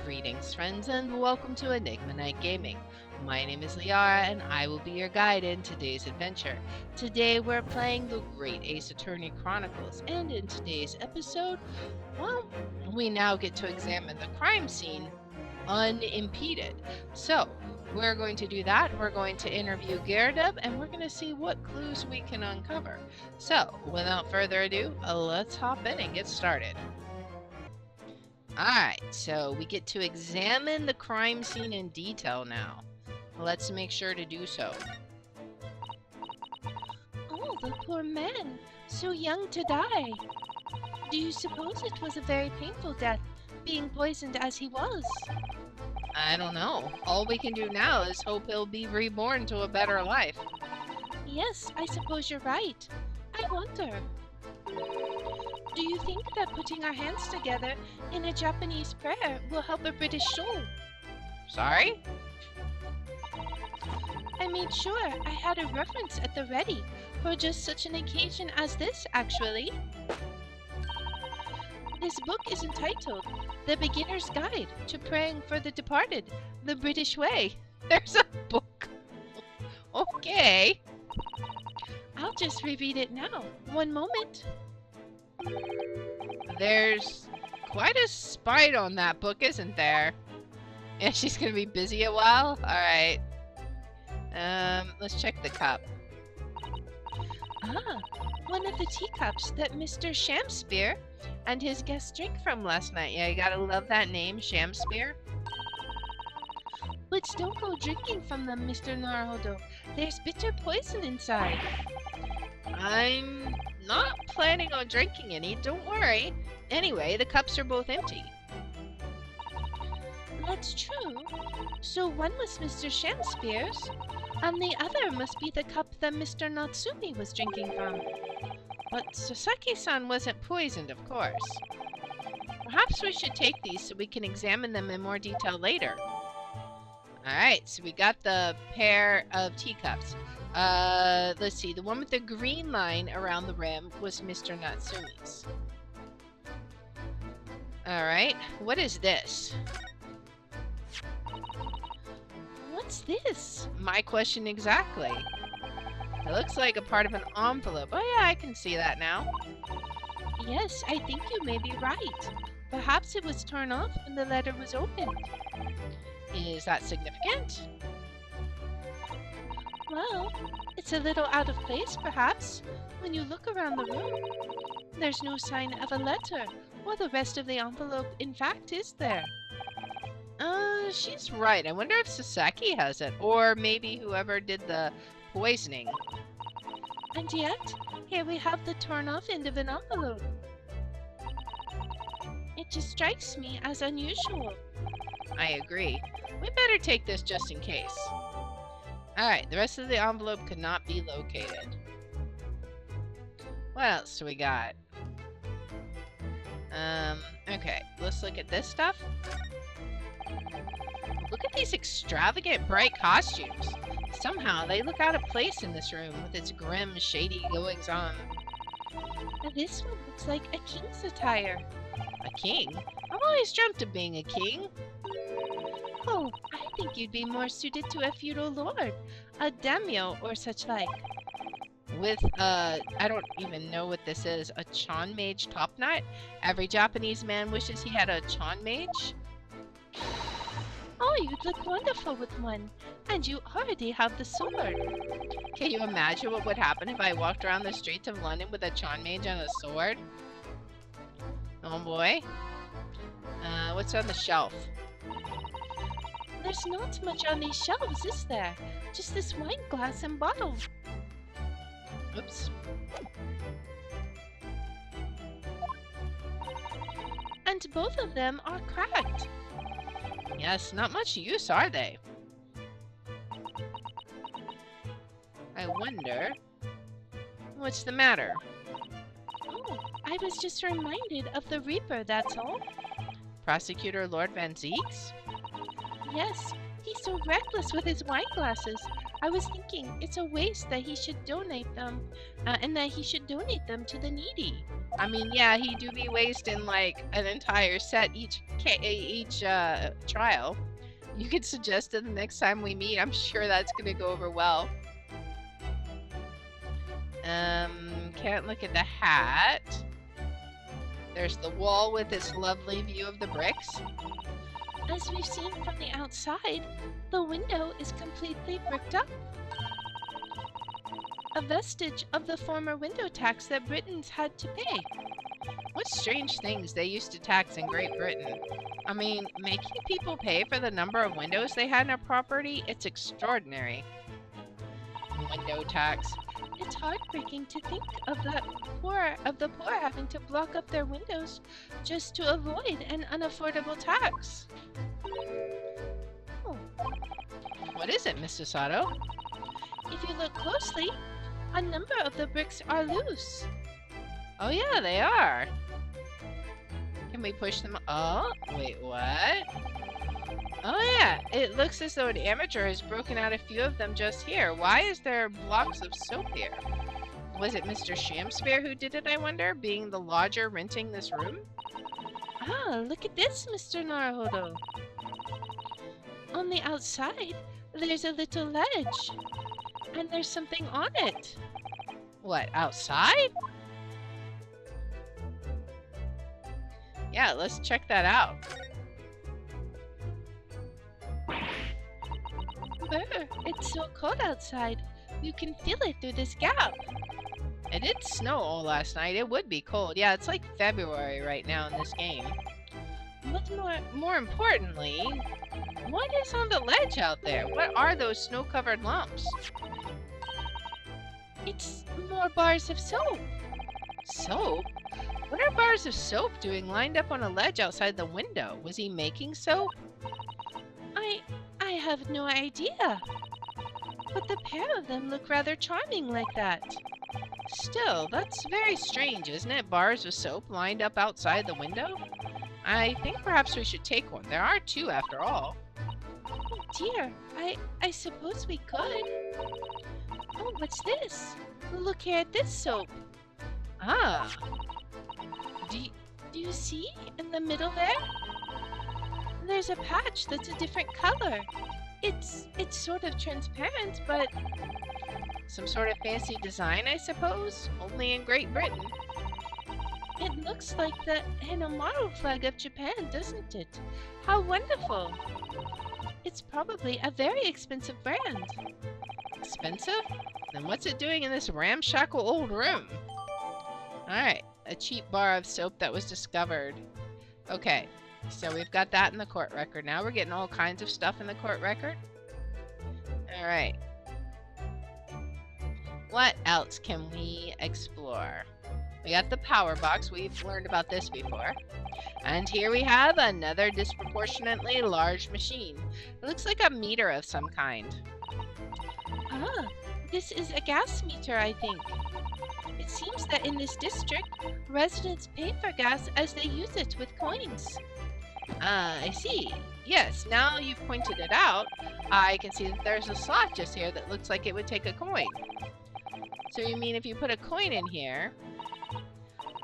Greetings, friends, and welcome to Enigma Night Gaming. My name is Liara, and I will be your guide in today's adventure. Today, we're playing the Great Ace Attorney Chronicles, and in today's episode, well, we now get to examine the crime scene unimpeded. So, we're going to do that. We're going to interview Gyardub, and we're going to see what clues we can uncover. So, without further ado, let's hop in and get started. Alright, so we get to examine the crime scene in detail now. Let's make sure to do so. Oh, the poor man, so young to die. Do you suppose it was a very painful death, being poisoned as he was? I don't know. All we can do now is hope he'll be reborn to a better life. Yes, I suppose you're right. I wonder. Do you think that putting our hands together in a Japanese prayer will help a British soul? Sorry? I made sure I had a reference at the ready for just such an occasion as this, actually. This book is entitled The Beginner's Guide to Praying for the Departed, the British Way. There's a book. Okay. I'll just reread it now. One moment. There's quite a spite on that book, isn't there? Yeah, she's gonna be busy a while? Alright. Let's check the cup. Ah, one of the teacups that Mr. Shamspeare and his guests drank from last night. Yeah, you gotta love that name, Shamspeare. But don't go drinking from them, Mr. Naruhodo. There's bitter poison inside. I'm not planning on drinking any, don't worry. Anyway, the cups are both empty. That's true. So one was Mr. Shamspeare's, and the other must be the cup that Mr. Natsumi was drinking from. But Sasaki-san wasn't poisoned, of course. Perhaps we should take these so we can examine them in more detail later. Alright, so we got the pair of teacups. Let's see, the one with the green line around the rim was Mr. Natsumi's. Alright, what is this? What's this? My question exactly. It looks like a part of an envelope. Oh yeah, I can see that now. Yes, I think you may be right. Perhaps it was torn off when the letter was opened. Is that significant? Well, it's a little out of place, perhaps, when you look around the room. There's no sign of a letter, or the rest of the envelope, in fact, is there? She's right. I wonder if Sasaki has it, or maybe whoever did the poisoning. And yet, here we have the torn off end of an envelope. It just strikes me as unusual. I agree. We better take this just in case. Alright, the rest of the envelope could not be located. What else do we got? Okay, let's look at this stuff. Look at these extravagant, bright costumes. Somehow, they look out of place in this room with its grim, shady goings-on. This one looks like a king's attire. A king? I've always dreamt of being a king. Oh, I think you'd be more suited to a feudal lord, a daimyo or such like. With, I don't even know what this is, a Chan Mage top knot? Every Japanese man wishes he had a Chan Mage? Oh, you'd look wonderful with one, and you already have the sword. Can you imagine what would happen if I walked around the streets of London with a Chan Mage and a sword? Oh boy. What's on the shelf? There's not much on these shelves, is there? Just this wine glass and bottle. Oops. And both of them are cracked. Yes, not much use, are they? I wonder... What's the matter? Oh, I was just reminded of the Reaper, that's all. Prosecutor Lord Van Zeeks? Yes, he's so reckless with his wine glasses. I was thinking it's a waste that he should donate them, and that he should donate them to the needy. I mean, yeah, he do be wasting like an entire set each trial. You could suggest it the next time we meet. I'm sure that's gonna go over well. Can't look at the hat. There's the wall with its lovely view of the bricks. As we've seen from the outside, the window is completely bricked up. A vestige of the former window tax that Britons had to pay. What strange things they used to tax in Great Britain. I mean, making people pay for the number of windows they had in a property, it's extraordinary. Window tax. It's heartbreaking to think of the poor having to block up their windows just to avoid an unaffordable tax. Oh. What is it, Mr. Sato? If you look closely, a number of the bricks are loose. Oh yeah, they are. Can we push them? Oh, wait, what? Oh yeah, it looks as though an amateur has broken out a few of them just here. Why is there blocks of soap here? Was it Mr. Shamspeare who did it, I wonder, being the lodger renting this room? Ah, look at this, Mr. Naruhodo. On the outside, there's a little ledge. And there's something on it. What, outside? Yeah, let's check that out. Brr, it's so cold outside. You can feel it through this gap. It did snow all last night. It would be cold. Yeah, it's like February right now in this game. But More importantly, what is on the ledge out there? What are those snow-covered lumps? it's more bars of soap. Soap? What are bars of soap doing lined up on a ledge outside the window? Was he making soap? I have no idea. But the pair of them look rather charming like that. Still, that's very strange, isn't it? Bars of soap lined up outside the window? I think perhaps we should take one. There are two after all. Oh dear, I suppose we could. Oh, what's this? Look here at this soap. Ah. Do you see in the middle there? There's a patch that's a different color. It's sort of transparent, but Some sort of fancy design, I suppose? Only in Great Britain. it looks like the Hanamaru flag of Japan, doesn't it? How wonderful! It's probably a very expensive brand. Expensive? Then what's it doing in this ramshackle old room? Alright, a cheap bar of soap that was discovered. Okay, so we've got that in the court record. Now we're getting all kinds of stuff in the court record. Alright. What else can we explore? We got the power box. We've learned about this before. And here we have another disproportionately large machine. It looks like a meter of some kind. Ah, this is a gas meter, I think. It seems that in this district, residents pay for gas as they use it with coins. I see. Yes, now you've pointed it out, I can see that there's a slot just here that looks like it would take a coin. So you mean if you put a coin in here...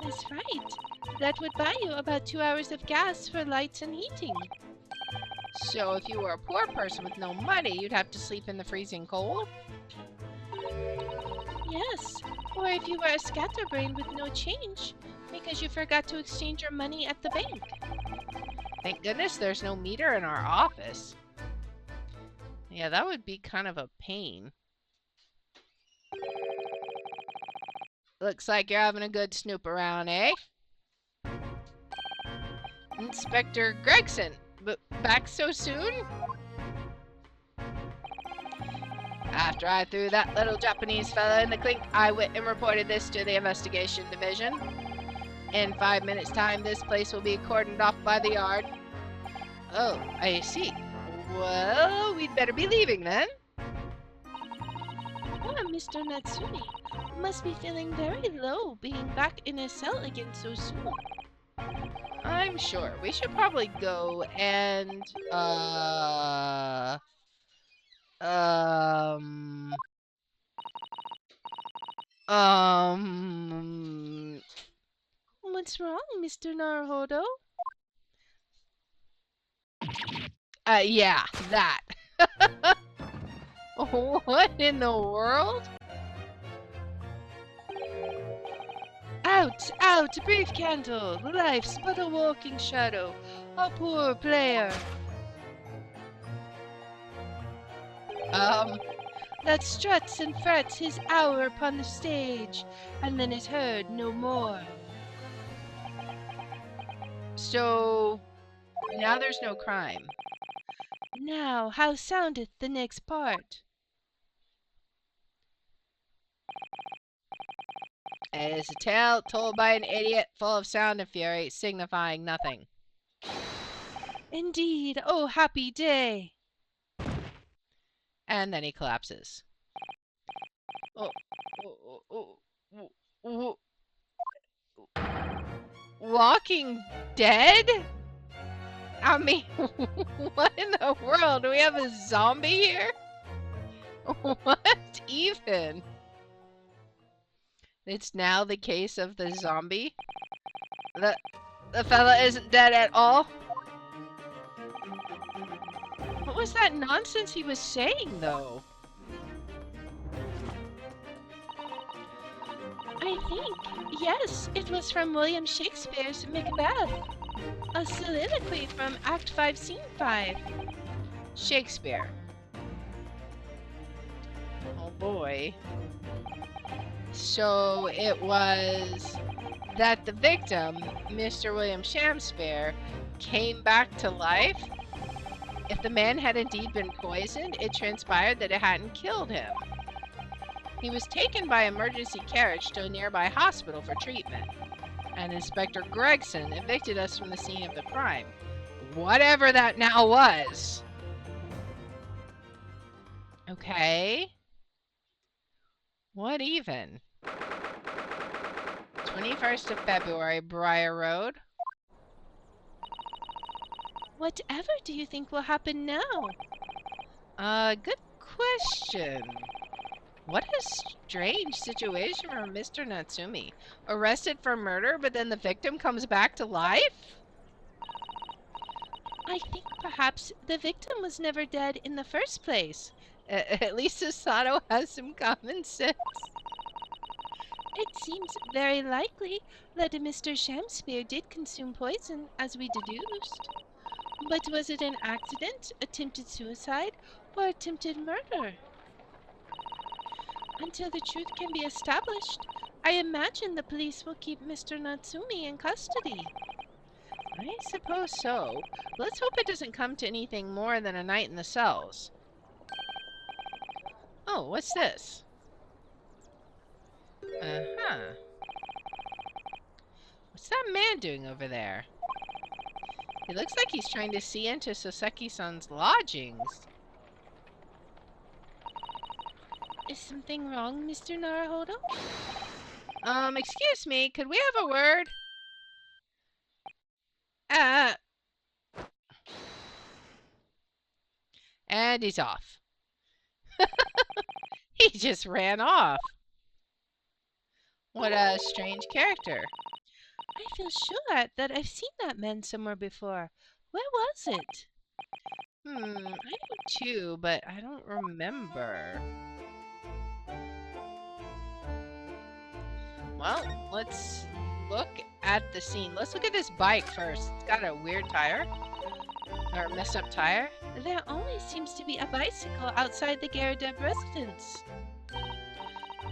That's right. That would buy you about 2 hours of gas for lights and heating. So if you were a poor person with no money, you'd have to sleep in the freezing cold? Yes, or if you were a scatterbrain with no change, because you forgot to exchange your money at the bank. Thank goodness there's no meter in our office. Yeah, that would be kind of a pain. Looks like you're having a good snoop around, eh? Inspector Gregson, but back so soon? After I threw that little Japanese fella in the clink, I went and reported this to the investigation division. In 5 minutes' time, this place will be cordoned off by the yard. Oh, I see. Well, we'd better be leaving then. Poor Mr. Natsumi must be feeling very low being back in his cell again so soon. I'm sure. We should probably go and, um, um, What's wrong, Mr. Naruhodo? Yeah, that. What in the world? Out, out, brief candle! Life's but a walking shadow, a poor player. That struts and frets his hour upon the stage, and then is heard no more. So now there's no crime. Now, how soundeth the next part? It is a tale told by an idiot full of sound and fury, signifying nothing. Indeed, oh happy day! And then he collapses. Oh, oh, oh, oh, oh. Walking Dead? I mean, what in the world? Do we have a zombie here? What even? It's now the case of the zombie? The fella isn't dead at all? What was that nonsense he was saying, though? I think, yes, it was from William Shakespeare's Macbeth. A soliloquy from Act 5, Scene 5. Shakespeare. Oh boy. So it was that the victim, Mr. William Shakespeare, came back to life? If the man had indeed been poisoned, it transpired that it hadn't killed him. He was taken by emergency carriage to a nearby hospital for treatment, and Inspector Gregson evicted us from the scene of the crime. Whatever that now was. Okay. What even? 21st of February, Briar Road. Whatever do you think will happen now? Good question. What a strange situation for Mr. Natsumi. Arrested for murder, but then the victim comes back to life? I think perhaps the victim was never dead in the first place. At least Sato has some common sense. It seems very likely that Mr. Shakespeare did consume poison, as we deduced. But was it an accident, attempted suicide, or attempted murder? Until the truth can be established, I imagine the police will keep Mr. Natsumi in custody. I suppose so. Let's hope it doesn't come to anything more than a night in the cells. Oh, what's this? Uh-huh. What's that man doing over there? He looks like he's trying to see into Soseki-san's lodgings. Is something wrong, Mr. Naruhodo? Excuse me, could we have a word? And he's off. He just ran off. What a strange character. I feel sure that I've seen that man somewhere before. Where was it? I do too, but I don't remember. Well, let's look at the scene. Let's look at this bike first. It's got a weird tire. Or messed up tire. There always seems to be a bicycle outside the Garadeb residence.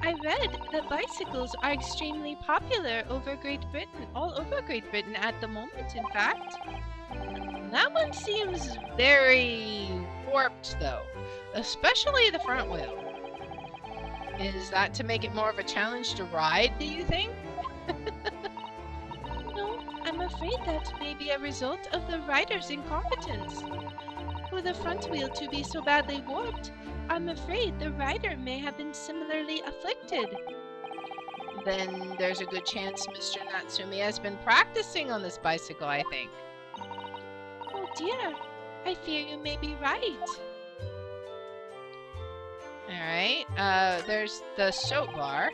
I read that bicycles are extremely popular over Great Britain, all over Great Britain at the moment, in fact. That one seems very warped, though. Especially the front wheel. Is that to make it more of a challenge to ride, do you think? No, I'm afraid that may be a result of the rider's incompetence. For the front wheel to be so badly warped, I'm afraid the rider may have been similarly afflicted. Then there's a good chance Mr. Natsumi has been practicing on this bicycle, I think. Oh dear, I fear you may be right. Alright, there's the soap bar,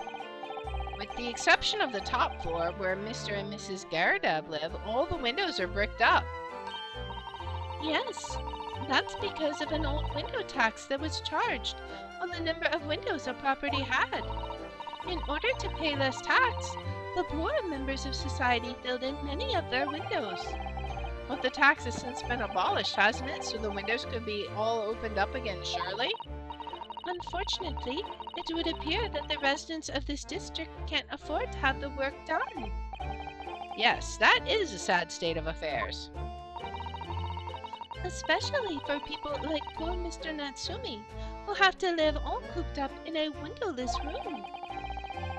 With the exception of the top floor where Mr. and Mrs. Garadab live, all the windows are bricked up. Yes, that's because of an old window tax that was charged on the number of windows a property had. In order to pay less tax, the poorer members of society filled in many of their windows. But the tax has since been abolished, hasn't it? So the windows could be all opened up again, surely? Unfortunately, it would appear that the residents of this district can't afford to have the work done. Yes, that is a sad state of affairs. Especially for people like poor Mr. Natsumi, who have to live all cooped up in a windowless room.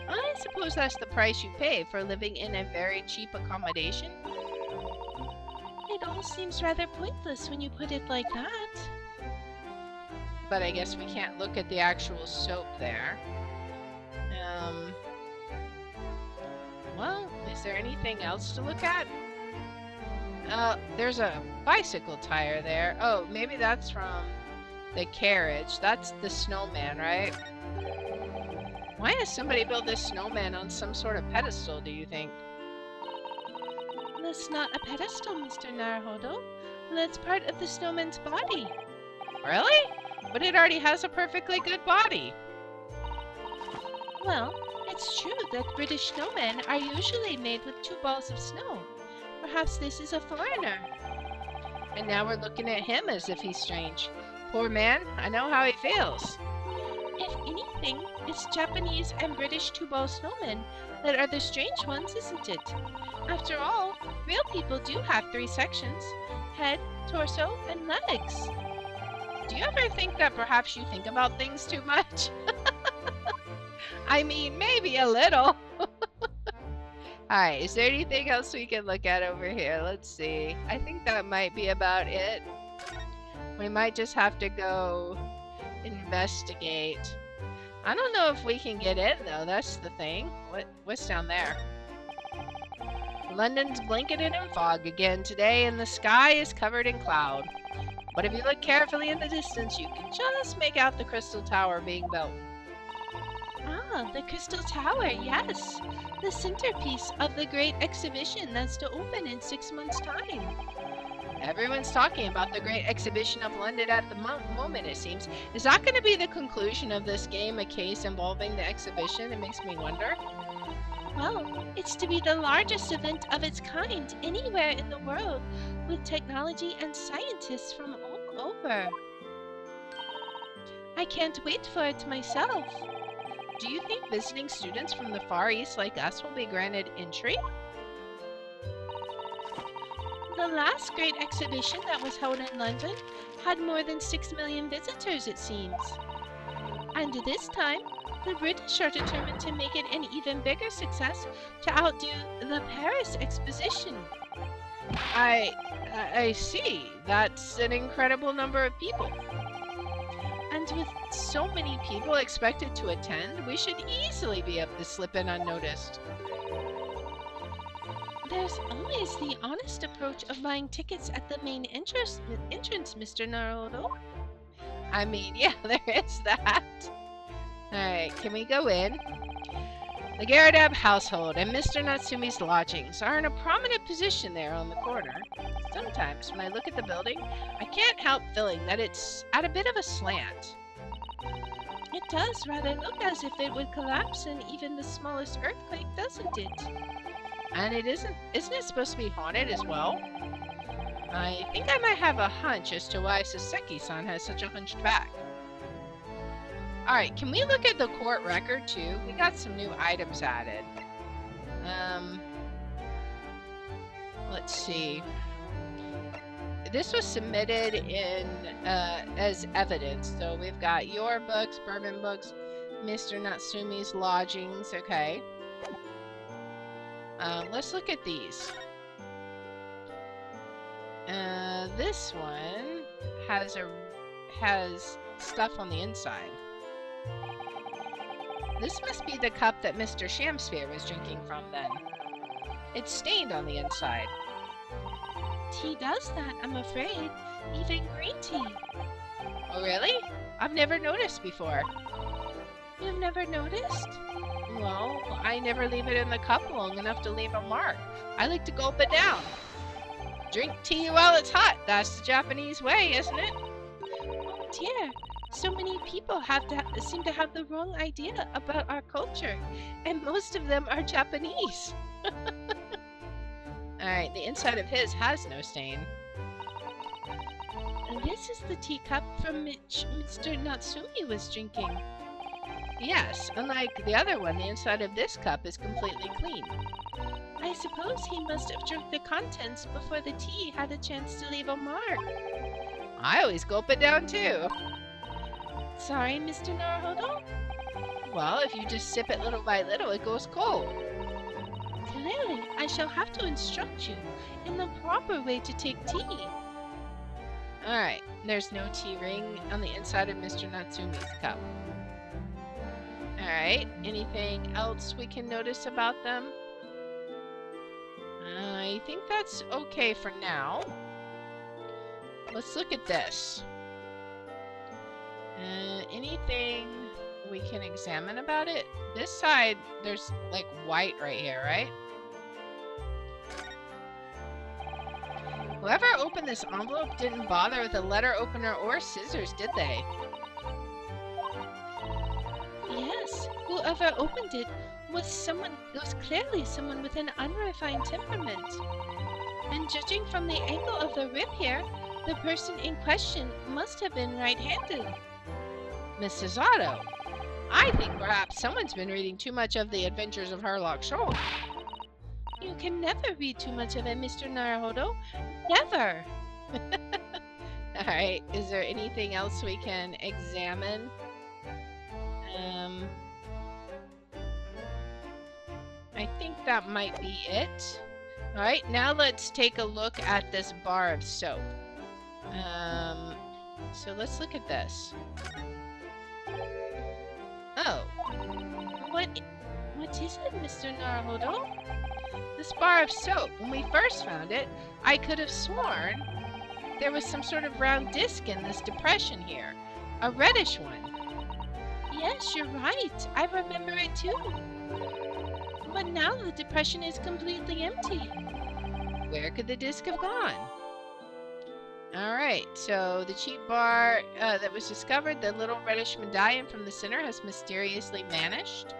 I suppose that's the price you pay for living in a very cheap accommodation. It all seems rather pointless when you put it like that. But I guess we can't look at the actual soap there. Well, is there anything else to look at? There's a bicycle tire there. Oh, maybe that's from the carriage. That's the snowman, right? Why has somebody built this snowman on some sort of pedestal, do you think? That's not a pedestal, Mr. Naruhodo. That's part of the snowman's body. Really? But it already has a perfectly good body. Well, it's true that British snowmen are usually made with 2 balls of snow. Perhaps this is a foreigner. And now we're looking at him as if he's strange. Poor man, I know how he feels. If anything, it's Japanese and British 2-ball snowmen that are the strange ones, isn't it? After all, real people do have 3 sections: head, torso, and legs. Do you ever think that perhaps you think about things too much? I mean, maybe a little. Alright, is there anything else we can look at over here? Let's see. I think that might be about it. We might just have to go investigate. I don't know if we can get in, though. That's the thing. What's down there? London's blanketed in fog again today, and the sky is covered in cloud. But if you look carefully in the distance, you can just make out the Crystal Tower being built. Ah, the Crystal Tower, yes. The centerpiece of the great exhibition that's to open in 6 months' time. Everyone's talking about the great exhibition of London at the moment, it seems. Is that going to be the conclusion of this game, a case involving the exhibition? It makes me wonder. Well, it's to be the largest event of its kind anywhere in the world, with technology and scientists from all over. I can't wait for it myself. Do you think visiting students from the Far East like us will be granted entry? The last great exhibition that was held in London had more than 6 million visitors, it seems. And this time, the British are determined to make it an even bigger success to outdo the Paris Exposition. I see. That's an incredible number of people. And with so many people expected to attend, we should easily be able to slip in unnoticed. There's always the honest approach of buying tickets at the main entrance, Mr. Naruto. I mean, yeah, there is that. Alright, can we go in? The Garadab household and Mr. Natsumi's lodgings are in a prominent position there on the corner. Sometimes, when I look at the building, I can't help feeling that it's at a bit of a slant. It does rather look as if it would collapse in even the smallest earthquake, doesn't it? And isn't it supposed to be haunted as well? I think I might have a hunch as to why Saseki-san has such a hunched back. Alright, can we look at the court record too? We got some new items added. Let's see. This was submitted in as evidence. So we've got your books, bourbon books, Mr. Natsumi's lodgings. Okay. Let's look at these. This one has stuff on the inside. This must be the cup that Mr. Shamsphere was drinking from then. It's stained on the inside. Tea does that, I'm afraid. Even green tea. Oh, really? I've never noticed before. You've never noticed? Well, I never leave it in the cup long enough to leave a mark. I like to gulp it down. Drink tea while it's hot. That's the Japanese way, isn't it? Oh dear, so many people seem to have the wrong idea about our culture, and most of them are Japanese. Alright, the inside of his has no stain. This is the teacup from which Mr. Natsumi was drinking. Yes, unlike the other one, the inside of this cup is completely clean. I suppose he must have drunk the contents before the tea had a chance to leave a mark. I always gulp it down too. Sorry, Mr. Naruhodo? Well, if you just sip it little by little, it goes cold. Clearly, I shall have to instruct you in the proper way to take tea. Alright, there's no tea ring on the inside of Mr. Natsumi's cup. Alright, anything else we can notice about them? I think that's okay for now. Let's look at this. Anything we can examine about it? This side, there's like white right here, right? Whoever opened this envelope didn't bother with a letter opener or scissors, did they? Yes, whoever opened it was clearly someone with an unrefined temperament. And judging from the angle of the rip here, the person in question must have been right-handed. Mrs. Otto, I think perhaps someone's been reading too much of The Adventures of Herlock Sholmes. You can never read too much of it, Mr. Naruhodo. Never! Alright, is there anything else we can examine? I think that might be it. Alright, now let's take a look at this bar of soap. So let's look at this. Oh. What is it, Mr. Naruhodo? This bar of soap, when we first found it, I could have sworn there was some sort of round disc in this depression here. A reddish one. Yes, you're right. I remember it too. But now the depression is completely empty. Where could the disc have gone? Alright, so the cheap bar that was discovered, the little reddish medallion from the center has mysteriously vanished.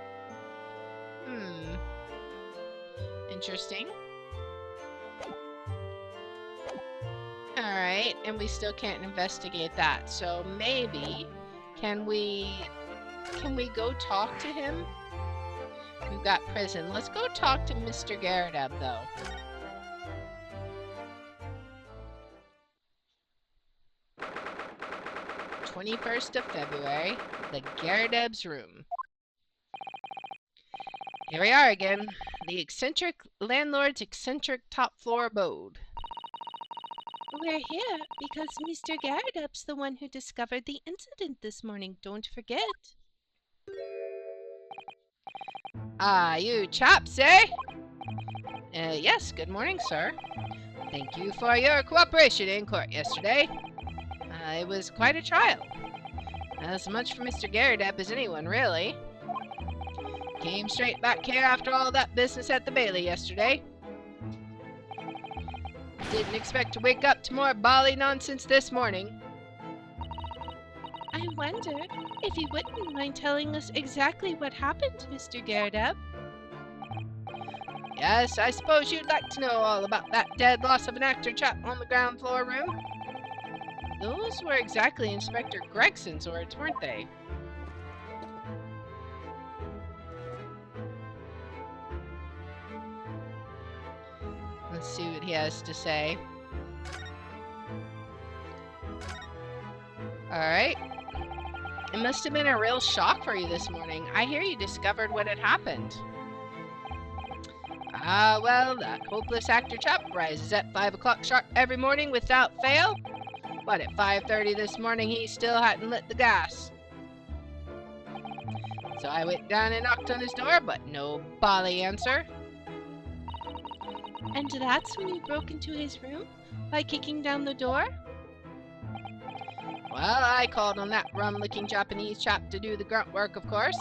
Interesting. Alright, and we still can't investigate that. So maybe, can we go talk to him? We've got prison. Let's go talk to Mr. Garadeb, though. 21st of February, the Garadeb's room. Here we are again. The eccentric landlord's eccentric top floor abode. We're here because Mr. Garadeb's the one who discovered the incident this morning, don't forget. Ah, you chaps, eh? Yes, good morning, sir. Thank you for your cooperation in court yesterday. It was quite a trial. As much for Mr. Garadeb as anyone, really. Came straight back here after all that business at the Bailey yesterday. Didn't expect to wake up to more bally nonsense this morning. I wonder if you wouldn't mind telling us exactly what happened, Mr. Garadeb. Yes, I suppose you'd like to know all about that dead loss of an actor chap on the ground floor room? Those were exactly Inspector Gregson's words, weren't they? Let's see what he has to say. Alright. It must have been a real shock for you this morning. I hear you discovered what had happened. Ah, well, that hopeless actor chap rises at 5 o'clock sharp every morning without fail. But at 5:30 this morning, he still hadn't lit the gas. So I went down and knocked on his door, but no bally answer. And that's when you broke into his room by kicking down the door? Well, I called on that rum-licking Japanese chap to do the grunt work, of course.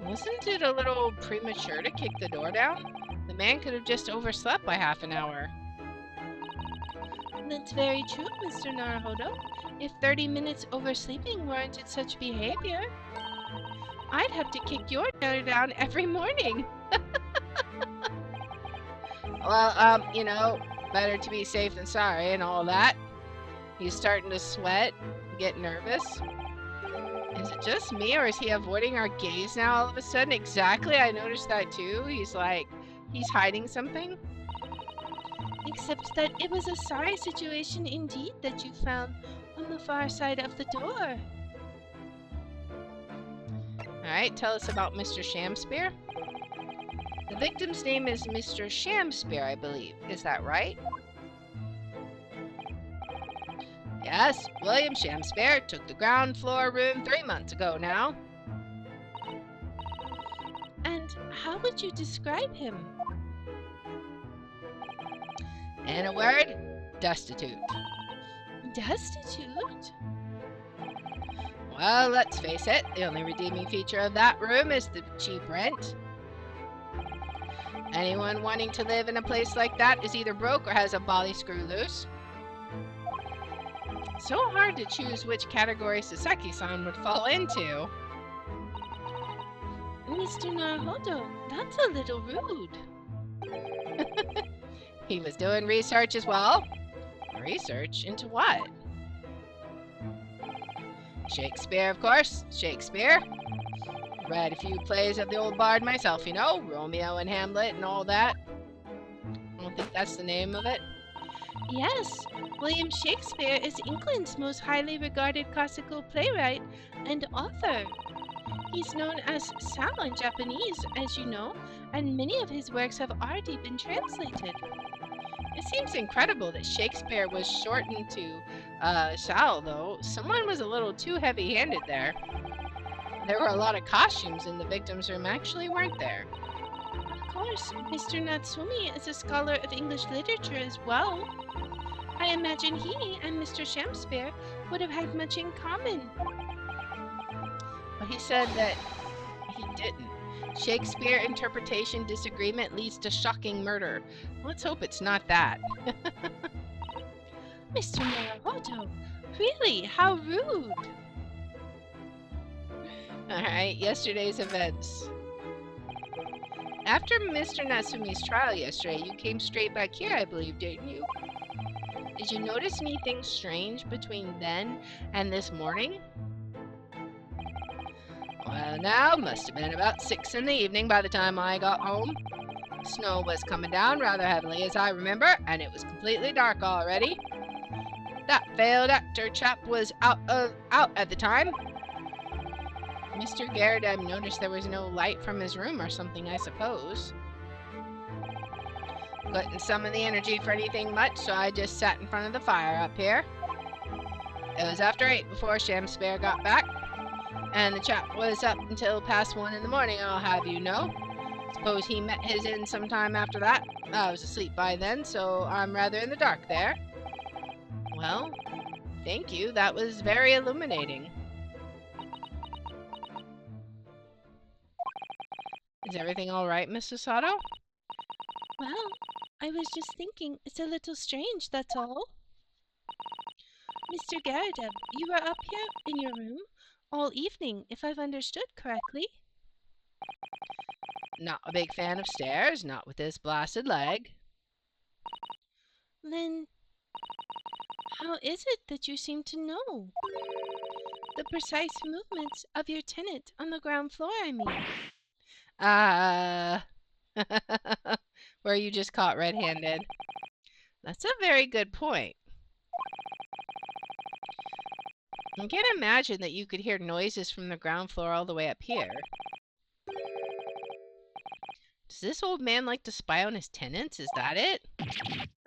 Wasn't it a little premature to kick the door down? The man could have just overslept by half an hour. That's very true, Mr. Naruhodo. If 30 minutes oversleeping warranted such behavior, I'd have to kick your door down every morning. Well, better to be safe than sorry and all that. He's starting to sweat, get nervous. Is it just me, or is he avoiding our gaze now all of a sudden? Exactly, I noticed that too. He's hiding something. Except that it was a sorry situation indeed that you found on the far side of the door. Alright, tell us about Mr. Shamspear. The victim's name is Mr. Shamspear, I believe. Is that right? Yes, William Shamspear took the ground floor room 3 months ago now. And how would you describe him? In a word, destitute. Destitute? Well, let's face it, the only redeeming feature of that room is the cheap rent. Anyone wanting to live in a place like that is either broke or has a bally screw loose. So hard to choose which category Sasaki-san would fall into. Mr. Naruhodo, that's a little rude. He was doing research as well. Research into what? Shakespeare, of course. Shakespeare. Read a few plays of the old bard myself, you know, Romeo and Hamlet and all that. I don't think that's the name of it. Yes, William Shakespeare is England's most highly regarded classical playwright and author. He's known as Sam in Japanese, as you know, and many of his works have already been translated. It seems incredible that Shakespeare was shortened to Sal, though. Someone was a little too heavy-handed there. There were a lot of costumes in the victim's room, actually, weren't there? Of course, Mr. Natsumi is a scholar of English literature as well. I imagine he and Mr. Shamspear would have had much in common. But he said that he didn't. Shakespeare interpretation disagreement leads to shocking murder. Let's hope it's not that. Mr. Naruhodo, really, how rude! Alright, yesterday's events. After Mr. Natsumi's trial yesterday, you came straight back here, I believe, didn't you? Did you notice anything strange between then and this morning? Well, now, must have been about 6 in the evening by the time I got home. Snow was coming down rather heavily, as I remember, and it was completely dark already. That failed actor chap was out at the time. Mr. Garridem noticed there was no light from his room or something, I suppose. Couldn't summon the energy for anything much, so I just sat in front of the fire up here. It was after 8 before Shamspear got back, and the chap was up until past 1 in the morning, I'll have you know. Suppose he met his end sometime after that. I was asleep by then, so I'm rather in the dark there. Well, thank you. That was very illuminating. Is everything all right, Mrs. Sato? Well, I was just thinking it's a little strange, that's all. Mr. Garridem, you were up here in your room all evening, if I've understood correctly. Not a big fan of stairs, not with this blasted leg. Then, how is it that you seem to know? The precise movements of your tenant on the ground floor, I mean. Were you just caught red-handed? That's a very good point. I can't imagine that you could hear noises from the ground floor all the way up here. Does this old man like to spy on his tenants? Is that it?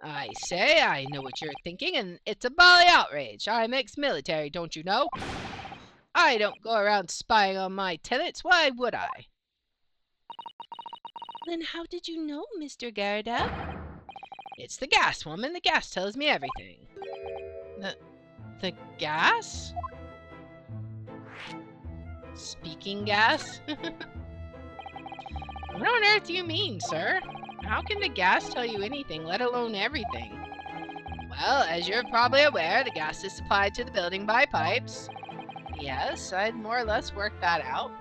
I say, I know what you're thinking, and it's a bally outrage. I'm ex-military, don't you know? I don't go around spying on my tenants. Why would I? Then how did you know, Mr. Garridem? It's the gas woman. The gas tells me everything. The gas? Speaking gas? What on earth do you mean, sir? How can the gas tell you anything, let alone everything? Well, as you're probably aware, the gas is supplied to the building by pipes. Yes, I'd more or less worked that out.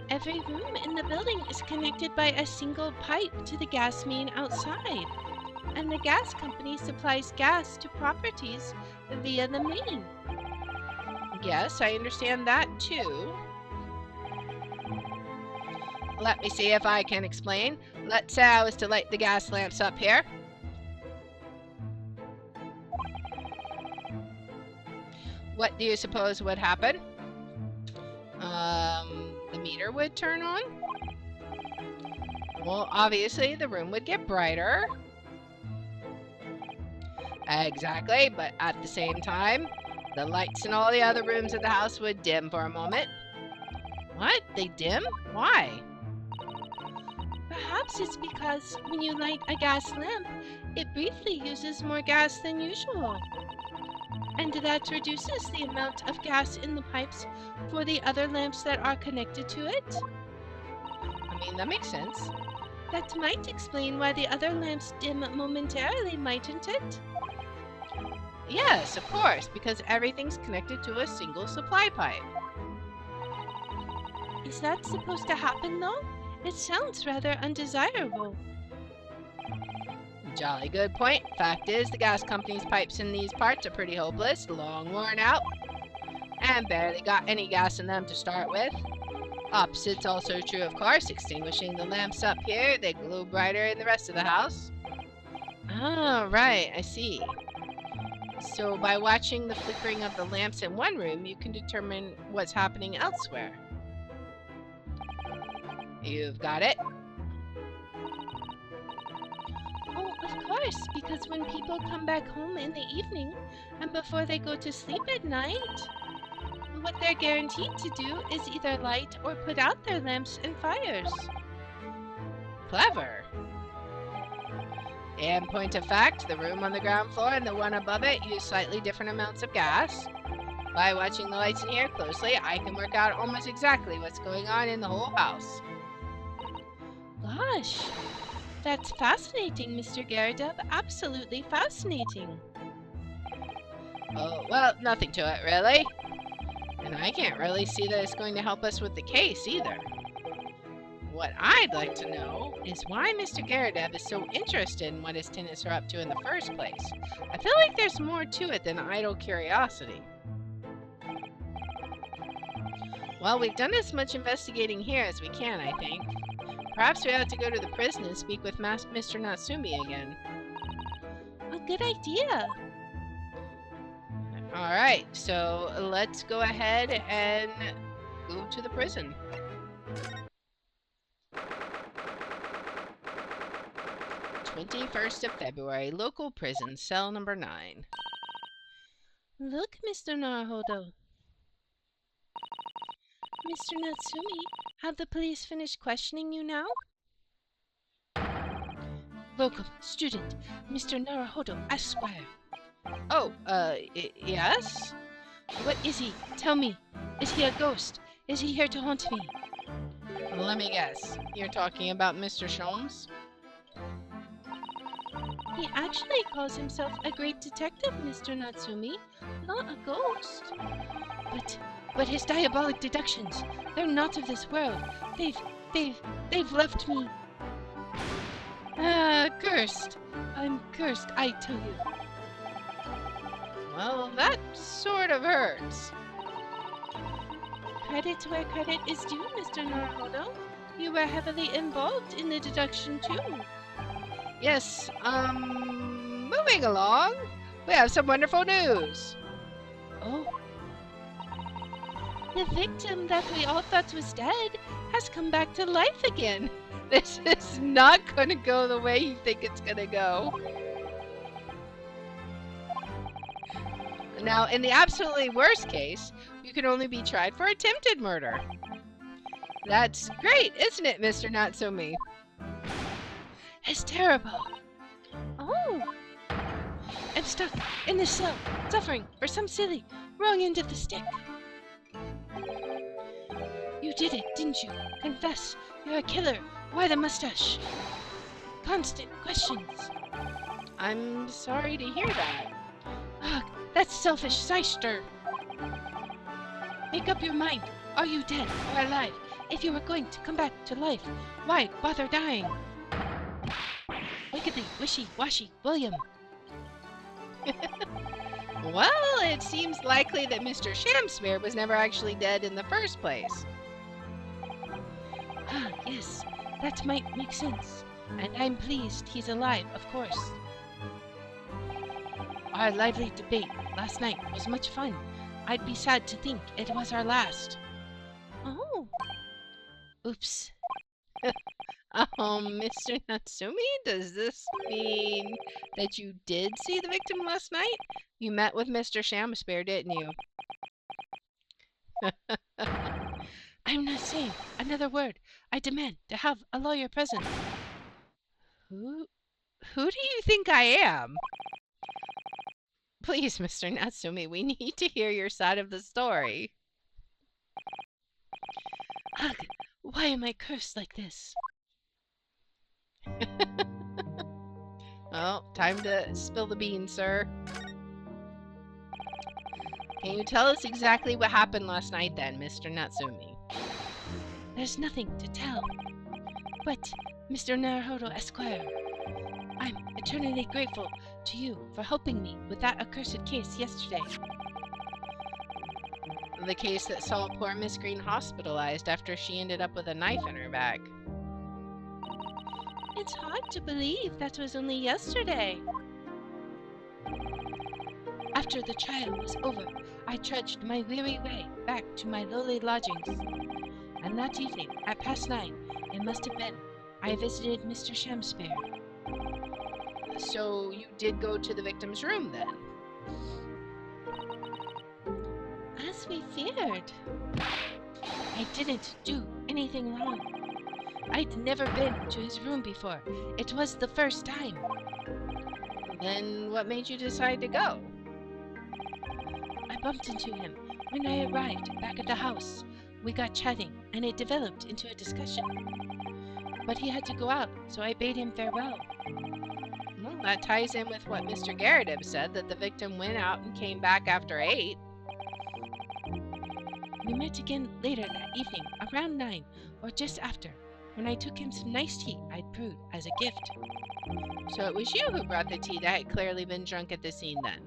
Every room in the building is connected by a single pipe to the gas main outside, and the gas company supplies gas to properties via the main. Yes, I understand that too. Let me see if I can explain. Let's say I was to light the gas lamps up here. What do you suppose would happen? The meter would turn on? Well, obviously the room would get brighter. Exactly, but at the same time, the lights in all the other rooms of the house would dim for a moment. What? They dim? Why? Perhaps it's because when you light a gas lamp, it briefly uses more gas than usual. And that reduces the amount of gas in the pipes for the other lamps that are connected to it. I mean, that makes sense. That might explain why the other lamps dim momentarily, mightn't it? Yes, of course, because everything's connected to a single supply pipe. Is that supposed to happen, though? It sounds rather undesirable. Jolly good point. Fact is, the gas company's pipes in these parts are pretty hopeless, long worn out, and barely got any gas in them to start with. Opposite's also true, of course. Extinguishing the lamps up here, they glow brighter in the rest of the house. Oh, right, I see. So by watching the flickering of the lamps in one room, you can determine what's happening elsewhere. You've got it? Oh, of course, because when people come back home in the evening and before they go to sleep at night, what they're guaranteed to do is either light or put out their lamps and fires. Clever. In point of fact, the room on the ground floor and the one above it use slightly different amounts of gas. By watching the lights in here closely, I can work out almost exactly what's going on in the whole house. Gosh, that's fascinating, Mr. Garadub. Absolutely fascinating. Oh, well, nothing to it, really. And I can't really see that it's going to help us with the case, either. What I'd like to know is why Mr. Garadeb is so interested in what his tenants are up to in the first place. I feel like there's more to it than idle curiosity. Well, we've done as much investigating here as we can, I think. Perhaps we ought to go to the prison and speak with Mr. Natsumi again. A good idea. Alright, so let's go ahead and go to the prison. 21st of February, local prison, cell number 9. Look, Mr. Naruhodo. Mr. Natsumi, have the police finished questioning you now? Local student, Mr. Naruhodo, Esquire. Oh, yes? What is he? Tell me. Is he a ghost? Is he here to haunt me? Let me guess. You're talking about Mr. Sholmes? He actually calls himself a great detective, Mr. Natsumi, not a ghost. But his diabolic deductions, they're not of this world. They've left me. Cursed. I'm cursed, I tell you. Well, that sort of hurts. Credit where credit is due, Mr. Naruhodo. You were heavily involved in the deduction, too. Yes, moving along, we have some wonderful news. Oh. The victim that we all thought was dead has come back to life again. This is not going to go the way you think it's going to go. Now, in the absolutely worst case, you can only be tried for attempted murder. That's great, isn't it, Mr. Natsumi? It's terrible. Oh. And stuck in this cell, suffering for some silly, wrong end of the stick. You did it, didn't you? Confess. You're a killer. Why the mustache? Constant questions. I'm sorry to hear that. Ugh, that's selfish, Seister. Make up your mind. Are you dead or alive? If you were going to come back to life, why bother dying? Wickedly, wishy-washy, William. Well, it seems likely that Mr. Shamspear was never actually dead in the first place. Ah, yes, that might make sense. And I'm pleased he's alive, of course. Our lively debate last night was much fun. I'd be sad to think it was our last. Oh. Oops. Mr. Natsumi, does this mean that you did see the victim last night? You met with Mr. Shamspear, didn't you? I'm not saying another word. I demand to have a lawyer present. Who do you think I am? Please, Mr. Natsumi, we need to hear your side of the story. Ugh, why am I cursed like this? Well, time to spill the beans, sir. Can you tell us exactly what happened last night then, Mr. Natsumi? There's nothing to tell. But, Mr. Naruhodo Esquire, I'm eternally grateful to you for helping me with that accursed case yesterday. The case that saw poor Miss Green hospitalized after she ended up with a knife in her back. It's hard to believe that was only yesterday. After the trial was over, I trudged my weary way back to my lowly lodgings. And that evening, at past 9, it must have been, I visited Mr. Shamspear. So you did go to the victim's room then? As we feared. I didn't do anything wrong. I'd never been to his room before. It was the first time. Then what made you decide to go? I bumped into him when I arrived back at the house. We got chatting, and it developed into a discussion. But he had to go out, so I bade him farewell. Well, that ties in with what Mr. Garrett said, that the victim went out and came back after 8. We met again later that evening, around 9, or just after, when I took him some nice tea I'd brewed as a gift. So it was you who brought the tea that had clearly been drunk at the scene then?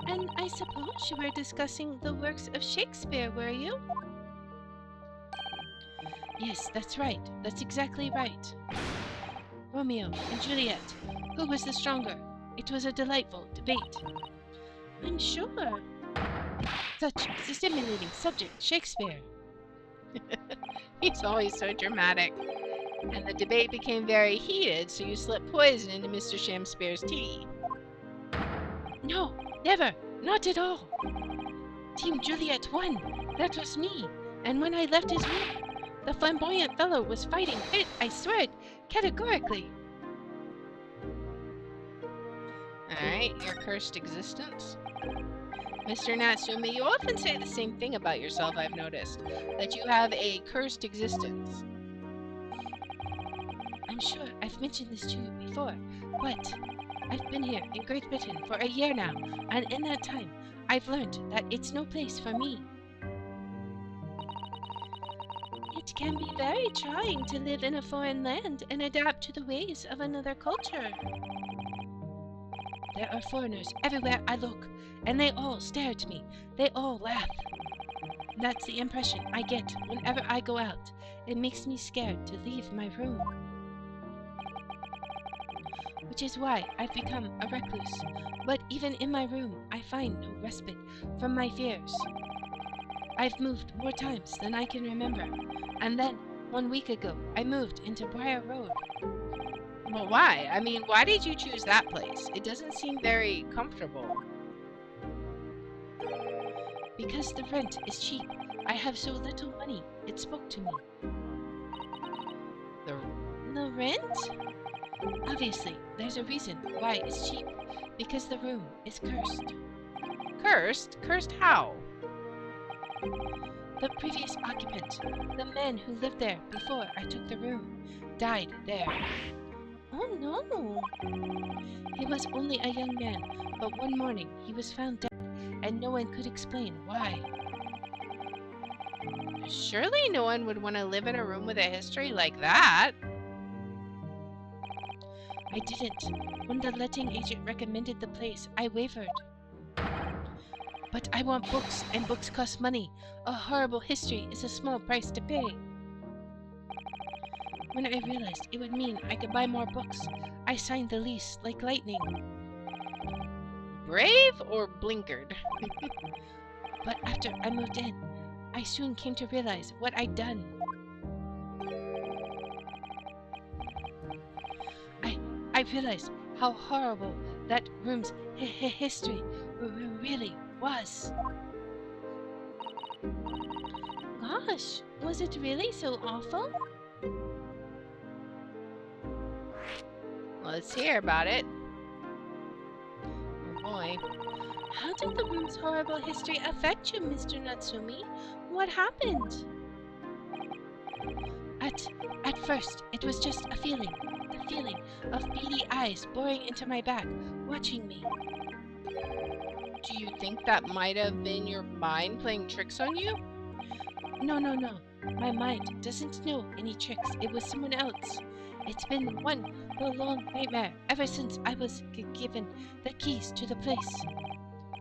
And I suppose you were discussing the works of Shakespeare, were you? Yes, that's right. That's exactly right. Romeo and Juliet. Who was the stronger? It was a delightful debate. I'm sure. Such a stimulating subject, Shakespeare. He's always so dramatic. And the debate became very heated, so you slipped poison into Mr. Shamspear's tea. No, never. Not at all. Team Juliet won. That was me. And when I left his room, the flamboyant fellow was fighting fit, I swear it, categorically. Alright, your cursed existence. Mr. Natsumi, you often say the same thing about yourself, I've noticed. That you have a cursed existence. I'm sure I've mentioned this to you before, but I've been here in Great Britain for a year now, and in that time, I've learned that it's no place for me. It can be very trying to live in a foreign land and adapt to the ways of another culture. There are foreigners everywhere I look, and they all stare at me. They all laugh. That's the impression I get whenever I go out. It makes me scared to leave my room. Which is why I've become a recluse. But even in my room, I find no respite from my fears. I've moved more times than I can remember. And then, 1 week ago, I moved into Briar Road. Well, why? I mean, why did you choose that place? It doesn't seem very comfortable. Because the rent is cheap. I have so little money, it spoke to me. The The rent? Obviously, there's a reason why it's cheap. Because the room is cursed. Cursed? Cursed how? The previous occupant, the man who lived there before I took the room, died there. Oh no! He was only a young man, but one morning he was found dead, and no one could explain why. Surely no one would want to live in a room with a history like that. I didn't. When the letting agent recommended the place, I wavered. But I want books, and books cost money. A horrible history is a small price to pay. When I realized it would mean I could buy more books, I signed the lease like lightning. Brave or blinkered? But after I moved in, I soon came to realize what I'd done. I realized how horrible that room's history really was. Gosh, was it really so awful? Let's hear about it. Oh boy. How did the room's horrible history affect you, Mr. Natsumi? What happened? At first, it was just a feeling. The feeling of beady eyes boring into my back, watching me. Do you think that might have been your mind playing tricks on you? No. My mind doesn't know any tricks. It was someone else. It's been one long nightmare ever since I was given the keys to the place.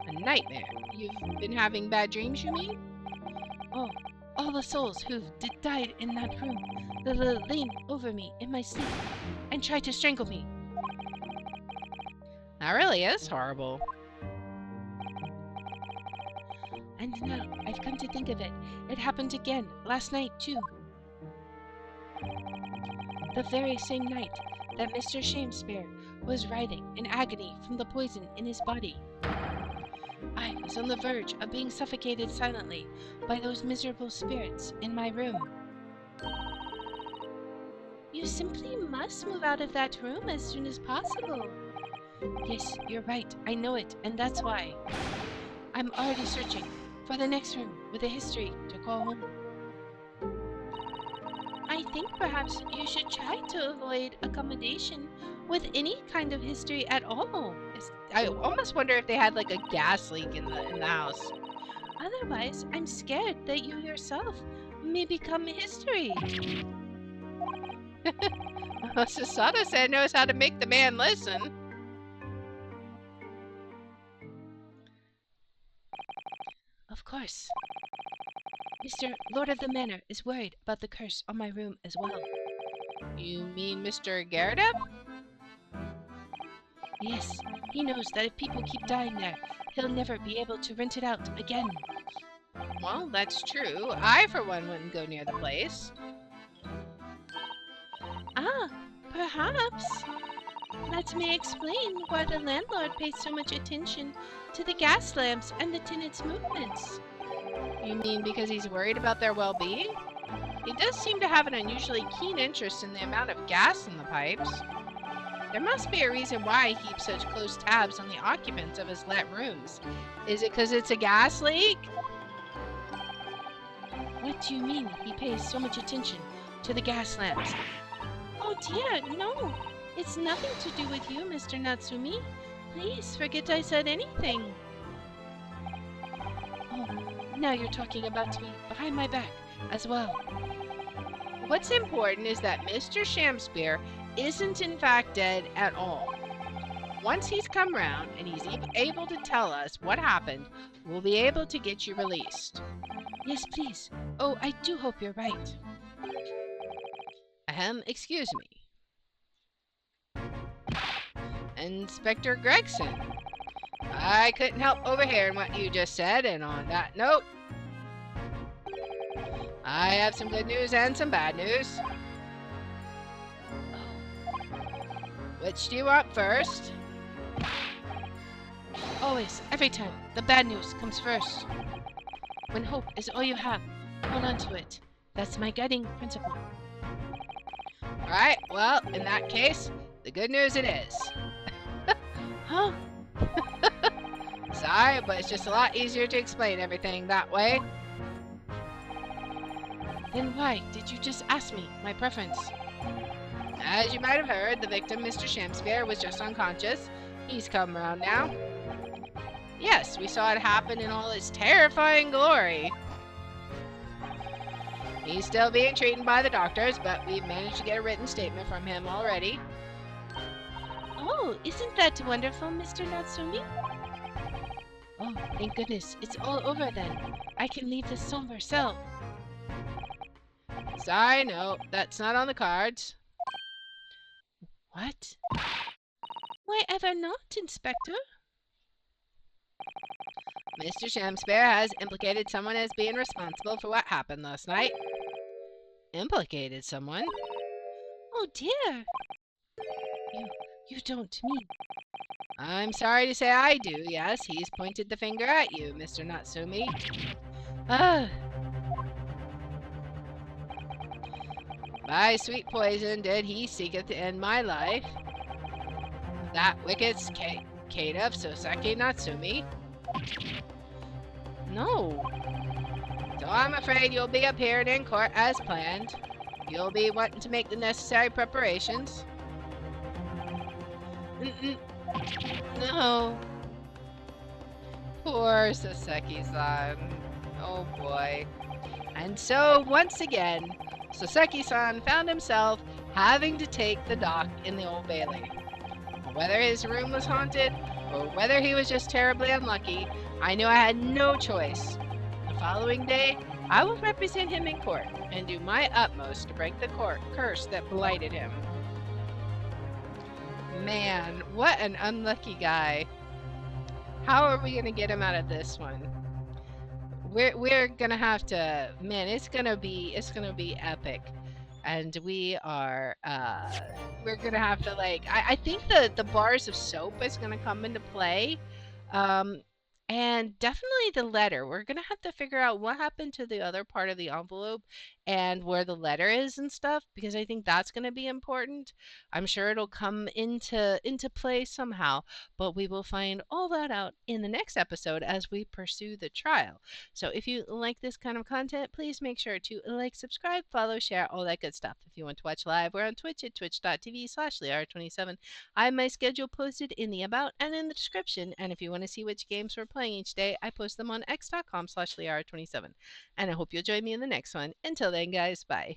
A nightmare? You've been having bad dreams, you mean? Oh, all the souls who died in that room, they lean over me in my sleep and try to strangle me. That really is horrible. And now I've come to think of it, it happened again last night too. The very same night that Mr. Shakespeare was writhing in agony from the poison in his body. I was on the verge of being suffocated silently by those miserable spirits in my room. You simply must move out of that room as soon as possible. Yes, you're right, I know it, and that's why. I'm already searching for the next room with a history to call home. I think perhaps you should try to avoid accommodation with any kind of history at all. I almost wonder if they had like a gas leak in the house. Otherwise, I'm scared that you yourself may become history. Sasada said knows how to make the man listen. Of course. Mr. Lord of the Manor is worried about the curse on my room as well. You mean Mr. Garadeb? Yes, he knows that if people keep dying there, he'll never be able to rent it out again. Well, that's true. I, for one, wouldn't go near the place. Ah, perhaps. That may explain why the landlord pays so much attention to the gas lamps and the tenants' movements. You mean because he's worried about their well-being? He does seem to have an unusually keen interest in the amount of gas in the pipes. There must be a reason why he keeps such close tabs on the occupants of his let rooms. Is it because it's a gas leak? What do you mean he pays so much attention to the gas lamps? Oh dear, no. It's nothing to do with you, Mr. Natsumi. Please forget I said anything. Oh, now you're talking about me behind my back as well. What's important is that Mr. Shakespeare isn't in fact dead at all. Once he's come round and he's able to tell us what happened, we'll be able to get you released. Yes, please. Oh, I do hope you're right. Excuse me. Inspector Gregson. I couldn't help overhearing what you just said, and on that note, I have some good news and some bad news. Which do you want first? Always, every time, the bad news comes first. When hope is all you have, hold on to it. That's my guiding principle. Alright, well, in that case, The good news it is. Huh? Sorry, but it's just a lot easier to explain everything that way. Then why did you just ask me my preference? As you might have heard, the victim, Mr. Shamsphere, was just unconscious. He's come around now. Yes, we saw it happen in all its terrifying glory. He's still being treated by the doctors, but we've managed to get a written statement from him already. Oh, isn't that wonderful, Mr. Natsumi? Oh, thank goodness. It's all over then. I can leave this somber cell. Sorry, no, that's not on the cards. What? Why ever not, Inspector? Mr. Shamsphere has implicated someone as being responsible for what happened last night. Implicated someone? Oh dear. You don't mean... I'm sorry to say I do, yes. He's pointed the finger at you, Mr. Natsumi. Ah, By sweet poison did he seeketh to end my life. That wicked Kate of Soseki Natsumi. no. So I'm afraid you'll be appearing in court as planned. You'll be wanting to make the necessary preparations. No. Poor Soseki-san. Oh boy. And so, once again, Soseki-san found himself having to take the dock in the Old Bailey. Whether his room was haunted, or whether he was just terribly unlucky, I knew I had no choice. The following day, I will represent him in court and do my utmost to break the curse that blighted him. Man, what an unlucky guy. How are we gonna get him out of this one? We're gonna have to, man, it's gonna be epic. And we're gonna have to, like, I think the bars of soap is gonna come into play. Um and definitely the letter. We're gonna have to figure out what happened to the other part of the envelope and where the letter is and stuff, because I think that's gonna be important. I'm sure it'll come into play somehow, but we will find all that out in the next episode as we pursue the trial. So if you like this kind of content, please make sure to like, subscribe, follow, share, all that good stuff. If you want to watch live, we're on Twitch at twitch.tv/Liara27. I have my schedule posted in the about and in the description. And if you want to see which games we're playing each day, I post them on x.com/Liara27. And I hope you'll join me in the next one. Until then, guys, bye.